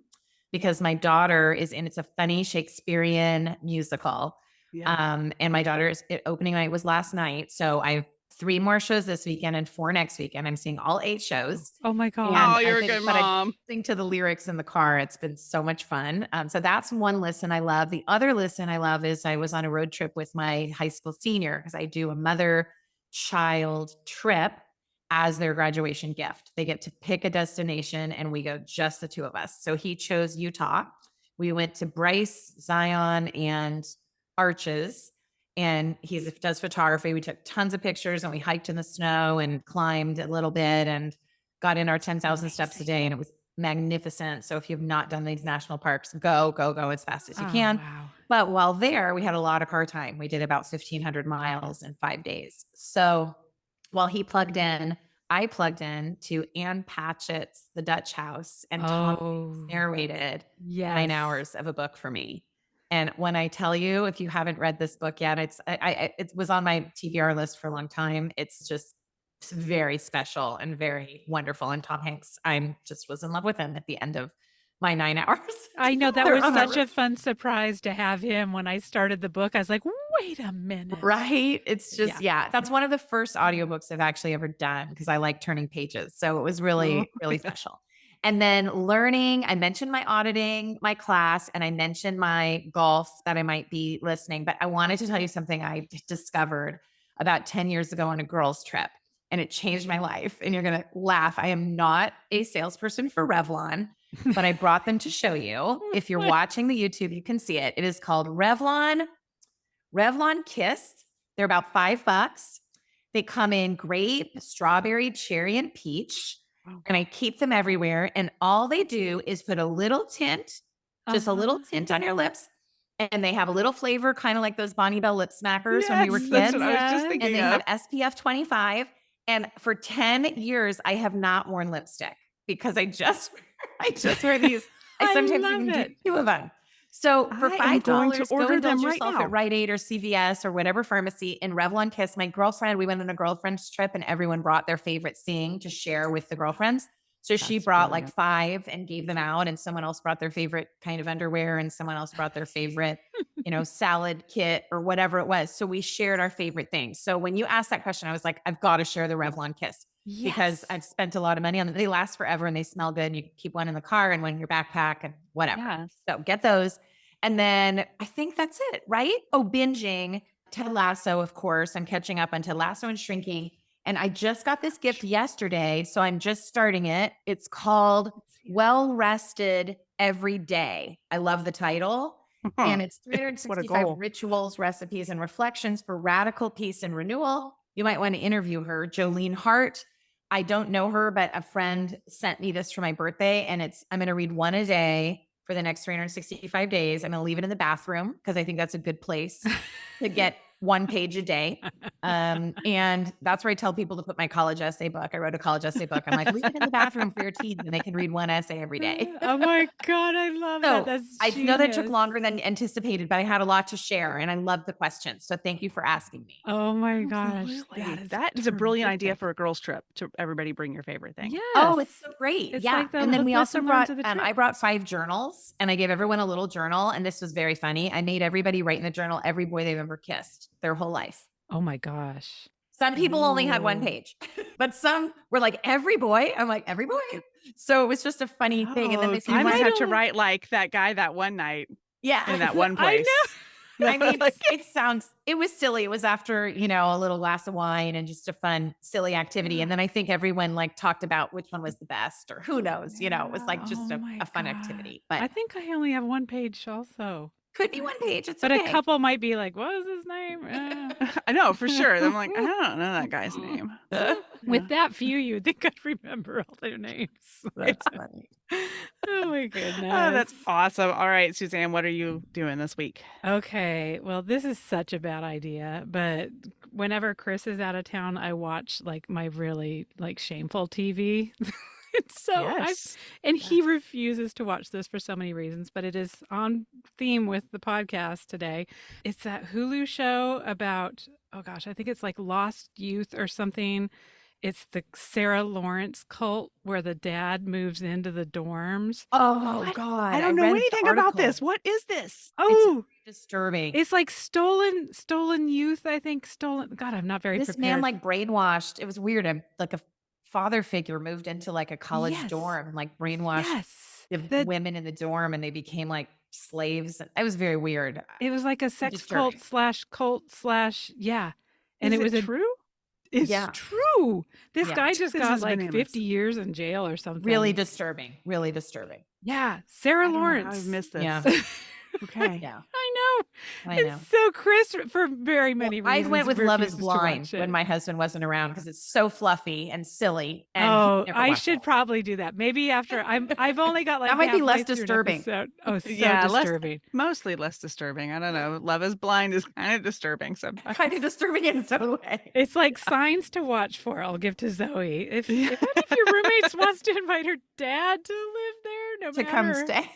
because my daughter it's a funny Shakespearean musical. Yeah. And my daughter's opening night was last night. So I've 3 more shows this weekend and 4 next weekend. I'm seeing all 8 shows. Oh my God. And Oh, you're a good but I mom. listening to the lyrics in the car. It's been so much fun. So that's one listen I love. The other listen I love is I was on a road trip with my high school senior because I do a mother-child trip as their graduation gift. They get to pick a destination and we go just the 2 of us. So he chose Utah. We went to Bryce, Zion, and Arches. And he does photography. We took tons of pictures and we hiked in the snow and climbed a little bit and got in our 10,000 steps a day. And it was magnificent. So if you have not done these national parks, go as fast as you can. Wow. But while there, we had a lot of car time. We did about 1,500 miles in 5 days. So while he plugged in, I plugged in to Anne Patchett's The Dutch House, and Tom Hanks narrated 9 hours of a book for me. And when I tell you, if you haven't read this book yet, it was on my TBR list for a long time. It's very special and very wonderful. And Tom Hanks, I just was in love with him at the end of my 9 hours. I know that They're was on our such a fun surprise to have him when I started the book. I was like, wait a minute. Right. It's just, that's one of the first audiobooks I've actually ever done because I like turning pages. So it was really, really special. And then learning, I mentioned my auditing, my class, and I mentioned my golf that I might be listening. But I wanted to tell you something I discovered about 10 years ago on a girls' trip, and it changed my life. And you're going to laugh. I am not a salesperson for Revlon, but I brought them to show you. If you're watching the YouTube, you can see it. It is called Revlon Kiss. They're about $5. They come in grape, strawberry, cherry, and peach. And I keep them everywhere. And all they do is put a little tint, just a little tint on your lips. And they have a little flavor, kind of like those Bonnie Bell lip smackers when we were kids. That's what I was just thinking and they of. have SPF 25. And for 10 years, I have not worn lipstick because I just wear these. I sometimes even do 2 of them. So for $5, go indulge yourself at Rite Aid or CVS or whatever pharmacy in Revlon Kiss. My girlfriend, we went on a girlfriend's trip and everyone brought their favorite thing to share with the girlfriends. So she brought like 5 and gave them out, and someone else brought their favorite kind of underwear, and someone else brought their favorite, salad kit or whatever it was. So we shared our favorite things. So when you asked that question, I was like, I've got to share the Revlon Kiss. Because I've spent a lot of money on them. They last forever and they smell good. And you can keep one in the car and one in your backpack and whatever. Yes. So get those. And then I think that's it, right? Oh, binging. Ted Lasso, of course. I'm catching up on Ted Lasso and Shrinking. And I just got this gift yesterday. So I'm just starting it. It's called Well Rested Every Day. I love the title. And it's 365 rituals, recipes, and reflections for radical peace and renewal. You might want to interview her, Jolene Hart. I don't know her, but a friend sent me this for my birthday, and I'm going to read 1 a day for the next 365 days. I'm going to leave it in the bathroom because I think that's a good place to get one page a day. And that's where I tell people to put my college essay book. I wrote a college essay book. I'm like, read it in the bathroom for your teens, and they can read one essay every day. Oh my God, I love that. So That's I know that took genius. longer than anticipated, but I had a lot to share and I love the questions. So thank you for asking me. Oh my gosh, Absolutely. That is a brilliant idea terrific. for a girls trip to everybody bring your favorite thing. Oh, Yes. it's so great. It's Yeah. like the And then we also lesson brought, learned of the I trip. brought 5 journals and I gave everyone a little journal. And this was very funny. I made everybody write in the journal every boy they've ever kissed their whole life. Oh my gosh. Some people only had 1 Ooh. page, but some were like, every boy. I'm like, every boy. So it was just a funny thing. And then they Oh, said, you might might have to only- write like that guy that one night yeah. in that one I place. know. I mean, Like- it was silly. It was after, a little glass of wine and just a fun, silly activity. And then I think everyone like talked about which one was the best or who knows, it was like just Oh my a fun God. activity, but I think I only have 1 page also. could be 1 page. It's But okay. a couple might be like, what was his name? I know for sure. I'm like, I don't know that guy's name. With that few, you'd think I'd remember all their names. That's funny. Oh my goodness. Oh, that's awesome. All right, Suzanne, what are you doing this week? Okay. Well, this is such a bad idea, but whenever Chris is out of town, I watch like my really like shameful TV. And he refuses to watch this for so many reasons, but it is on theme with the podcast today. It's that Hulu show about, oh gosh, I think it's like Lost Youth or something. It's the Sarah Lawrence cult where the dad moves into the dorms. Oh What? God. I don't know read the anything about article. this. What is this? Oh, Disturbing. it's like stolen youth, I think. God, I'm not very This prepared. man like brainwashed. It was weird. Like a father figure moved into like a college Yes. dorm and like brainwashed Yes. the women in the dorm and they became like slaves. It was very weird. It was like a sex disturbing. cult / yeah. And Is it was true? It's Yeah. true. This Yeah. guy just This got is like bananas. 50 years in jail or something. Really disturbing. Really disturbing. Yeah. I Sarah don't know how Lawrence. I've missed this. Yeah. Okay. Yeah. I know. I know. It's so Chris for very many I reasons. went with Love is refuses to Blind watch it. when my husband wasn't around because it's so fluffy and silly. And he Oh, never I watched should it. probably do that. Maybe after I've only got like That might be halfway less through an disturbing. episode. Oh, so Yeah, disturbing. Mostly less disturbing. I don't know. Love is Blind is kind of disturbing sometimes. Kind of disturbing in its own way. It's like signs to watch for. I'll give to Zoe. If one of your roommates wants to invite her dad to live there, no To matter. come stay.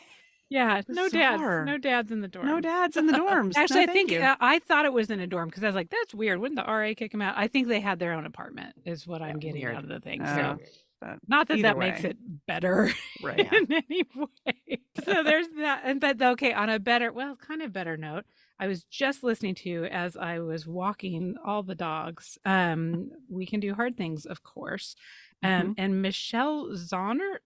Yeah, no dads. Bizarre. No dads in the dorm. No dads in the dorms. No, Actually, I thank think you. I thought it was in a dorm because I was like, that's weird. Wouldn't the RA kick him out? I think they had their own apartment, is what I'm getting weird. out of the thing. Oh, So, but not that either that makes way. it better Right. in any way. So there's that. And but okay, on a better, well, kind of better note, I was just listening to as I was walking all the dogs. We Can Do Hard Things, of course. Mhm. And Michelle Zauner,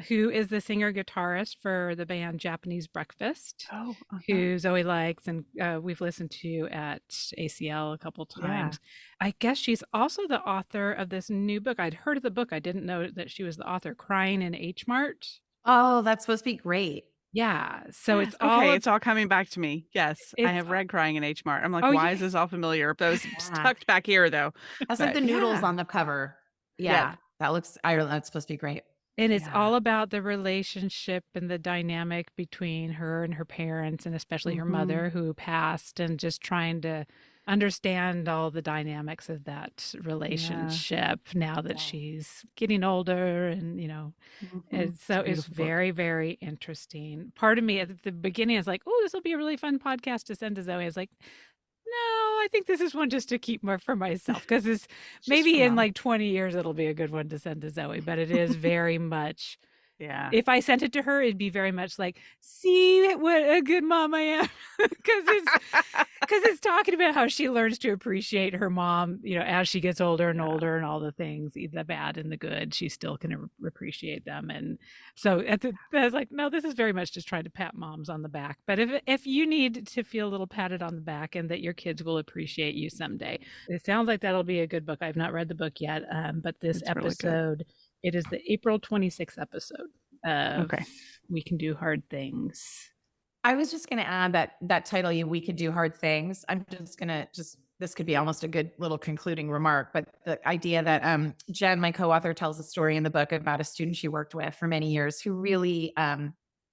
who is the singer guitarist for the band Japanese Breakfast, Oh, who Zoe likes and we've listened to at ACL a couple Yeah. times. I guess she's also the author of this new book. I'd heard of the book. I didn't know that she was the author, Crying in H Mart. Oh, that's supposed to be great. Yeah. So it's okay. all It's all coming back to me. Yes, I It's have read Crying in H Mart. I'm like, Oh, why yeah. is this all familiar? But it was Yeah. tucked back here though. That's like But the noodles yeah. on the cover. Yeah. Yeah. That's supposed to be great. And it's Yeah. all about the relationship and the dynamic between her and her parents, and especially her Mhm. mother who passed, and just trying to understand all the dynamics of that relationship now that Yeah. she's getting older. And, Mhm. and so it's beautiful book. very, very interesting. Part of me at the beginning is like, oh, this will be a really fun podcast to send to Zoe. I was like, no, I think this is one just to keep more for myself because it's Just maybe for in Mom. like 20 years it'll be a good one to send to Zoe, but it is very much. Yeah. If I sent it to her, it'd be very much like, see what a good mom I am, because it's talking about how she learns to appreciate her mom, as she gets older and Yeah. older, and all the things, the bad and the good, she still can appreciate them. And so I was like, no, this is very much just trying to pat moms on the back. But if you need to feel a little patted on the back and that your kids will appreciate you someday, it sounds like that'll be a good book. I've not read the book yet, but this It's really good. episode. It is the April 26th episode of Okay. We Can Do Hard Things. I was just going to add that title, We Could Do Hard Things. I'm just going to this could be almost a good little concluding remark, but the idea that Jen, my co-author, tells a story in the book about a student she worked with for many years who really,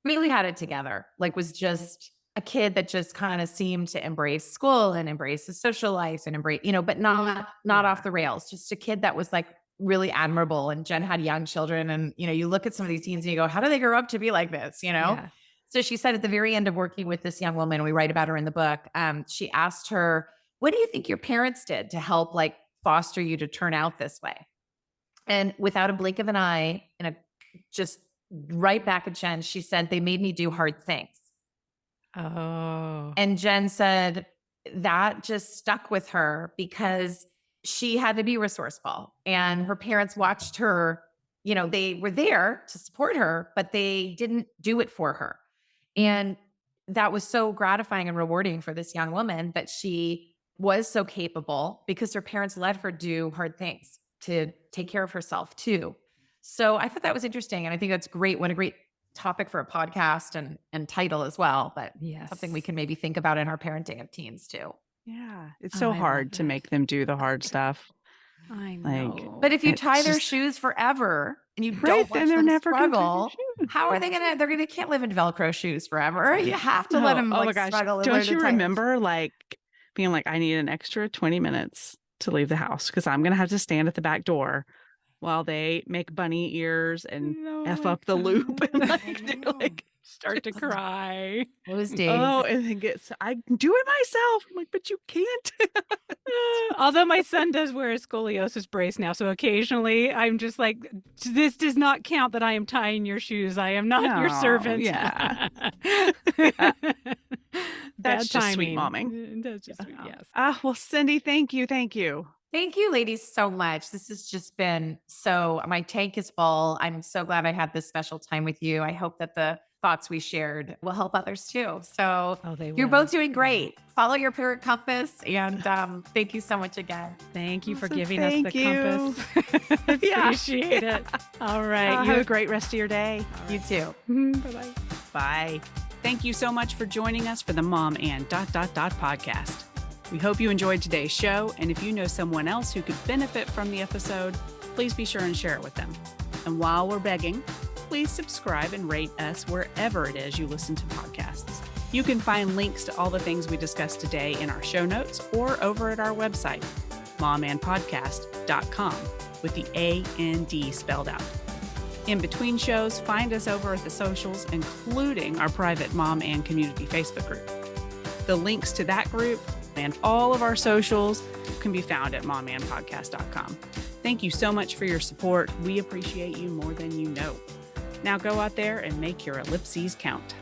really had it together. Like was just a kid that just kind of seemed to embrace school and embrace his social life and embrace, but not off the rails. Just a kid that was like really admirable. And Jen had young children. And, you look at some of these teens and you go, how do they grow up to be like this? Yeah. So she said at the very end of working with this young woman, we write about her in the book, she asked her, what do you think your parents did to help like foster you to turn out this way? And without a blink of an eye, just right back at Jen, she said, they made me do hard things. Oh. And Jen said that just stuck with her because she had to be resourceful and her parents watched her, they were there to support her, but they didn't do it for her. And that was so gratifying and rewarding for this young woman that she was so capable because her parents let her do hard things to take care of herself too. So I thought that was interesting. And I think that's great. What a great topic for a podcast and title as well, but something we can maybe think about in our parenting of teens too. Yeah. It's so hard to make them do the hard stuff. I know. But if you tie their shoes forever and you don't watch them struggle, how are they they can't live in Velcro shoes forever. You have to let them struggle. Don't you remember being like, I need an extra 20 minutes to leave the house because I'm going to have to stand at the back door while they make bunny ears and F up the loop and start to cry. Those days. Oh, and then I can do it myself. I'm like, but you can't. Although my son does wear a scoliosis brace now. So occasionally I'm just like, this does not count that I am tying your shoes. I am not your servant. Yeah. That's just sweet momming. That's just sweet, yes. Well, Cindy, thank you. Thank you. Thank you, ladies, so much. This has just been my tank is full. I'm so glad I had this special time with you. I hope that the thoughts we shared will help others too. So you're both doing great. Follow your parent compass. And thank you so much again. Thank you for giving us the compass. Appreciate it. All right. You have a great rest of your day. Right. You too. Bye-bye. Bye. Thank you so much for joining us for the Mom and ... podcast. We hope you enjoyed today's show, and if you know someone else who could benefit from the episode, please be sure and share it with them. And while we're begging, please subscribe and rate us wherever it is you listen to podcasts. You can find links to all the things we discussed today in our show notes or over at our website, momandpodcast.com, with the A-N-D spelled out. In between shows, find us over at the socials, including our private Mom and Community Facebook group. The links to that group and all of our socials can be found at momandpodcast.com. Thank you so much for your support. We appreciate you more than you know. Now go out there and make your ellipses count.